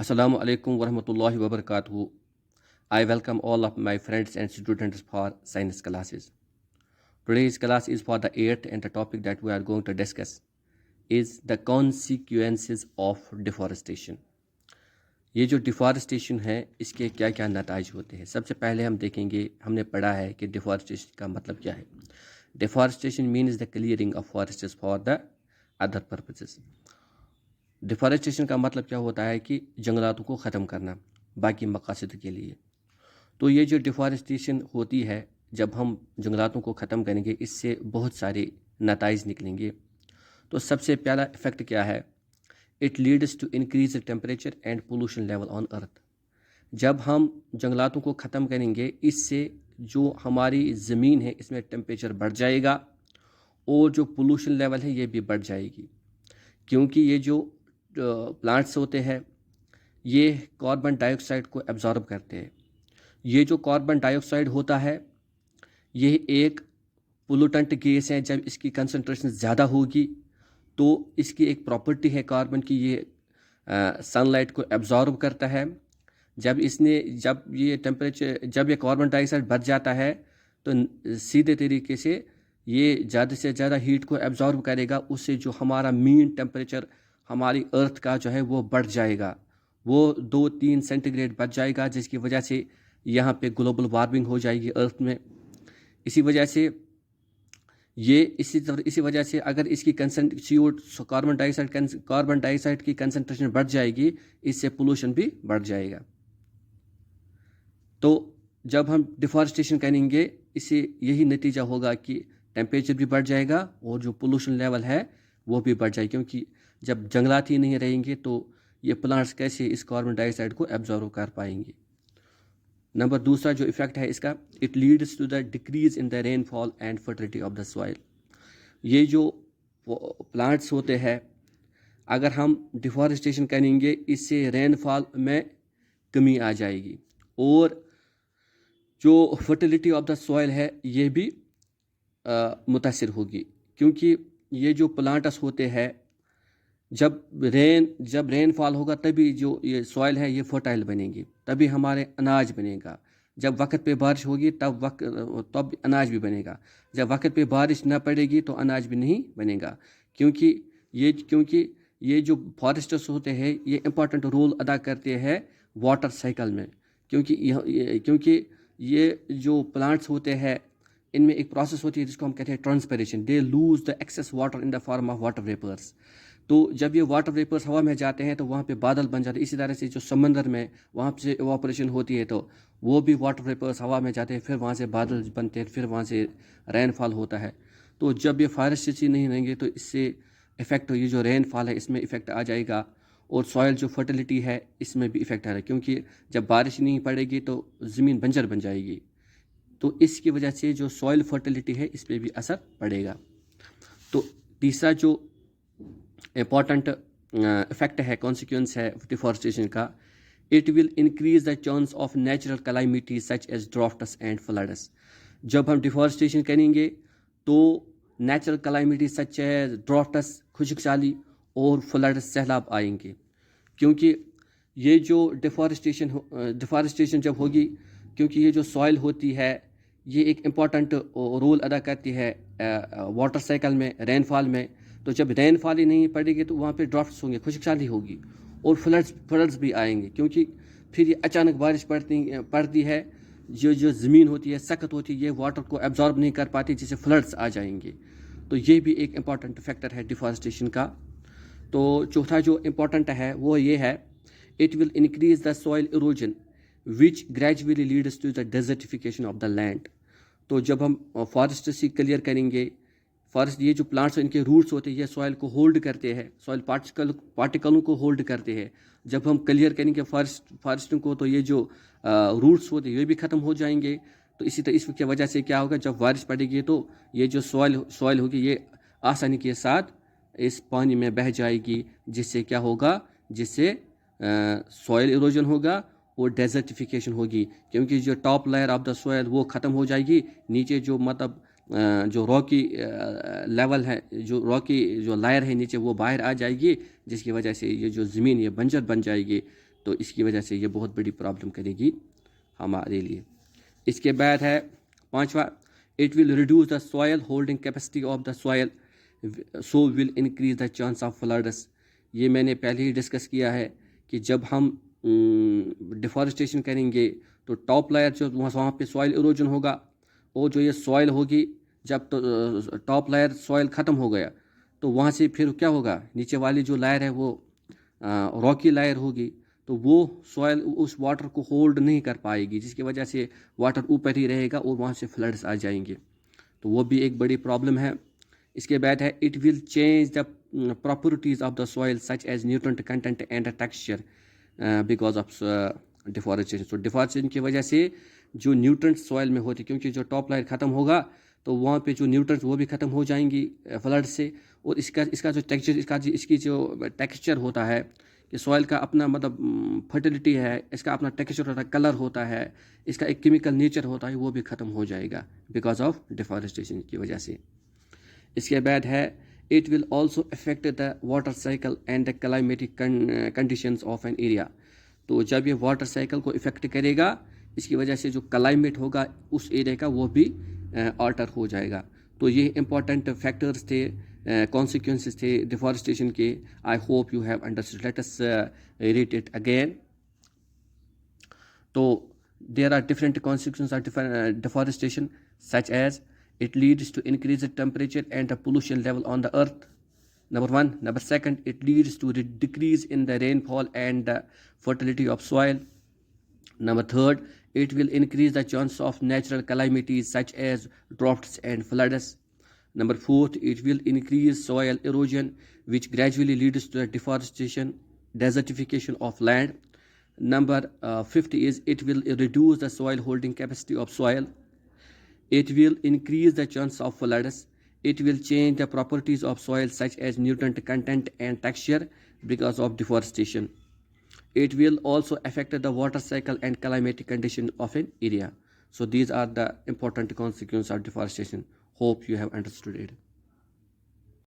Assalamu alaikum warahmatullahi wabarakatuh. I welcome all of my friends and students for science classes. Today's class is for the 8th and the topic that we are going to discuss is the consequences of deforestation. ये जो deforestation है इसके क्या क्या नताइज होते हैं। सबसे पहले हम देखेंगे, हमने पढ़ा है कि डिफॉरेस्टेशन का मतलब क्या है। Deforestation means the clearing of forests for the other purposes. Deforestation का मतलब क्या होता है कि जंगलातों को ख़त्म करना बाकी मकासद के लिए। तो ये जो डिफॉरेस्टेशन होती है, जब हम जंगलातों को ख़त्म करेंगे इससे बहुत सारे नताइज निकलेंगे। तो सबसे पहला इफ़ेक्ट क्या है, it leads to increase the temperature and pollution level on earth. जब हम जंगलातों को ख़त्म करेंगे इससे जो हमारी ज़मीन है इसमें टेम्परेचर बढ़ जाएगा और जो पोल्यूशन लेवल है ये भी बढ़ जाएगी, क्योंकि ये जो प्लांट्स होते हैं ये कार्बन डाइऑक्साइड को एब्जॉर्ब करते हैं। ये जो कार्बन डाइऑक्साइड होता है ये एक पोल्यूटेंट गैस है। जब इसकी कंसंट्रेशन ज़्यादा होगी तो इसकी एक प्रॉपर्टी है कार्बन की, ये सनलाइट को एब्जॉर्ब करता है। जब ये टेम्परेचर, जब ये कार्बन डाइऑक्साइड बढ़ जाता है तो सीधे तरीके से ये ज़्यादा से ज़्यादा हीट को एब्जॉर्ब करेगा। उससे जो हमारा मीन टेम्परेचर हमारी अर्थ का जो है वो बढ़ जाएगा, वो 2-3 सेंटीग्रेड बढ़ जाएगा, जिसकी वजह से यहाँ पे ग्लोबल वार्मिंग हो जाएगी अर्थ में। इसी वजह से इसी वजह से अगर इसकी कार्बन डाइऑक्साइड की कंसंट्रेशन बढ़ जाएगी, इससे पोल्यूशन भी बढ़ जाएगा। तो जब हम डिफॉरेस्टेशन करेंगे इससे यही नतीजा होगा कि टेम्परेचर भी बढ़ जाएगा और जो पोल्यूशन लेवल है वो भी बढ़ जाएगा, क्योंकि जब जंगलात ही नहीं रहेंगे तो ये प्लांट्स कैसे इस कार्बन डाइऑक्साइड को एब्जॉर्व कर पाएंगे। नंबर दूसरा जो इफ़ेक्ट है इसका, it leads to the decrease in the rainfall and fertility of the soil. ये जो प्लांट्स होते हैं, अगर हम डिफॉरेस्टेशन करेंगे इससे रेनफॉल में कमी आ जाएगी और जो फर्टिलिटी ऑफ द सॉइल है ये भी मुतासिर होगी, क्योंकि ये जो प्लांट्स होते हैं जब रेनफॉल होगा तभी जो ये सॉइल है ये फर्टाइल बनेगी, तभी हमारे अनाज बनेगा। जब वक्त पे बारिश होगी तब अनाज भी बनेगा। जब वक्त पे बारिश ना पड़ेगी तो अनाज भी नहीं बनेगा, क्योंकि ये जो फॉरेस्टर्स होते हैं ये इम्पॉर्टेंट रोल अदा करते हैं वाटर साइकिल में, क्योंकि ये जो प्लांट्स होते हैं इनमें एक प्रोसेस होती है जिसको हम कहते हैं transpiration. They lose the excess water in the form of water vapours. तो जब ये वाटर वेपर्स हवा में जाते हैं तो वहाँ पे बादल बन जाते हैं। इसी तरह से जो समंदर में वहाँ से इवापोरेशन होती है तो वो भी वाटर वेपर्स हवा में जाते हैं, फिर वहाँ से बादल बनते हैं, फिर वहाँ से रेनफॉल होता है। तो जब ये फॉरेस्ट नहीं रहेंगे तो इससे इफ़ेक्ट, ये जो रेनफॉल है इसमें इफ़ेक्ट आ जाएगा और सॉइल जो फर्टिलिटी है इसमें भी इफ़ेक्ट आ रहा है, क्योंकि जब बारिश नहीं पड़ेगी तो ज़मीन बंजर बन जाएगी। तो इसकी वजह से जो सॉइल फर्टिलिटी है इस पर भी असर पड़ेगा। तो तीसरा जो इम्पॉर्टेंट इफेक्ट है, कॉन्सिक्वेंस है डिफॉरेस्टेशन का, it will increase the chance of natural calamities such as droughts and floods. जब हम डिफॉरेस्टेशन करेंगे तो natural calamities such as droughts, खुशकसाली और फ्लड्स, सैलाब आएंगे, क्योंकि ये जो डिफॉरेस्टेशन जब होगी, क्योंकि ये जो सॉइल होती है ये एक इम्पॉर्टेंट रोल अदा करती है वाटर साइकिल में, रेनफॉल में। तो जब रेनफॉल ही नहीं पड़ेगी तो वहाँ पे ड्राफ्ट्स होंगे, खुशकसाली होगी और फ्लड्स भी आएंगे, क्योंकि फिर ये अचानक बारिश पड़ती है, जो ज़मीन होती है सख्त होती है, ये वाटर को एब्जॉर्ब नहीं कर पाती, जिससे फ्लड्स आ जाएंगे। तो ये भी एक इम्पॉर्टेंट फैक्टर है डिफॉरेस्टेशन का। तो चौथा जो इम्पॉर्टेंट है वो ये है, it will increase the soil erosion which gradually leads to the desertification of the land. तो जब हम फॉरेस्ट क्लियर करेंगे, फॉरेस्ट, ये जो प्लांट्स हैं इनके रूट्स होते हैं ये सॉइल को होल्ड करते हैं, सॉइल पार्टिकलों को होल्ड करते हैं। जब हम क्लियर करेंगे फॉरेस्टिंग को तो ये जो रूट्स होते हैं ये भी ख़त्म हो जाएंगे। तो इसकी वजह से क्या होगा, जब बारिश पड़ेगी तो ये जो सॉइल होगी ये आसानी के साथ इस पानी में बह जाएगी, जिससे क्या होगा, जिससे सॉइल इरोजन होगा और डेजर्टिफिकेशन होगी, क्योंकि जो top layer of the soil वो ख़त्म हो जाएगी, नीचे जो मतलब जो रॉकी लेवल है, जो रॉकी जो लेयर है नीचे वो बाहर आ जाएगी, जिसकी वजह से ये जो ज़मीन ये बंजर बन जाएगी। तो इसकी वजह से ये बहुत बड़ी प्रॉब्लम करेगी हमारे लिए। इसके बाद है पांचवा, it will reduce the soil holding capacity of the soil, so will increase the chance of floods. ये मैंने पहले ही डिस्कस किया है कि जब हम डिफॉरेस्टेशन करेंगे तो टॉप लेयर जो वहाँ पे सॉयल इरोजन होगा, और जो ये सॉयल होगी जब तो टॉप लेयर सॉयल ख़त्म हो गया तो वहाँ से फिर क्या होगा, नीचे वाली जो लेयर है वो रॉकी लेयर होगी, तो वो सॉयल उस वाटर को होल्ड नहीं कर पाएगी, जिसकी वजह से वाटर ऊपर ही रहेगा और वहाँ से फ्लड्स आ जाएंगे। तो वो भी एक बड़ी प्रॉब्लम है। इसके बाद है it will change the properties of the soil such as nutrient content and texture because of deforestation. तो डिफॉरेस्टेशन की वजह से जो न्यूट्रेंट सॉइल में होते, क्योंकि जो टॉप लेयर ख़त्म होगा तो वहाँ पे जो न्यूट्रेंट्स वो भी ख़त्म हो जाएंगी फ्लड से, और इसका जो टेक्सचर, इसकी जो टेक्सचर होता है कि सॉइल का अपना मतलब फर्टिलिटी है, इसका अपना टेक्सचर होता है, कलर होता है, इसका एक केमिकल नेचर होता है, वो भी ख़त्म हो जाएगा बिकॉज ऑफ डिफॉरेस्टेशन की वजह से। इसके बाद है it will also affect the water cycle and the climatic conditions of an area. तो जब ये वाटर साइकिल को इफेक्ट करेगा, इसकी वजह से जो क्लाइमेट होगा उस एरिया का वो भी ऑल्टर हो जाएगा। तो ये इंपॉर्टेंट फैक्टर्स थे, कॉन्सिक्वेंसेस थे डिफॉरेस्टेशन के। I hope you have understood. Let us read it again. तो there are different consequences of deforestation, such as it leads to increased temperature and the pollution level on the earth, number one. Number second, it leads to decrease in the rainfall and the fertility of soil. Number third, it will increase the chance of natural calamities such as droughts and floods. Number fourth, it will increase soil erosion, which gradually leads to the deforestation, desertification of land. Number fifth is it will reduce the soil holding capacity of soil. It will increase the chance of floods. It will change the properties of soil such as nutrient content and texture because of deforestation. It will also affect the water cycle and climatic condition of an area. So these are the important consequences of deforestation. Hope you have understood it.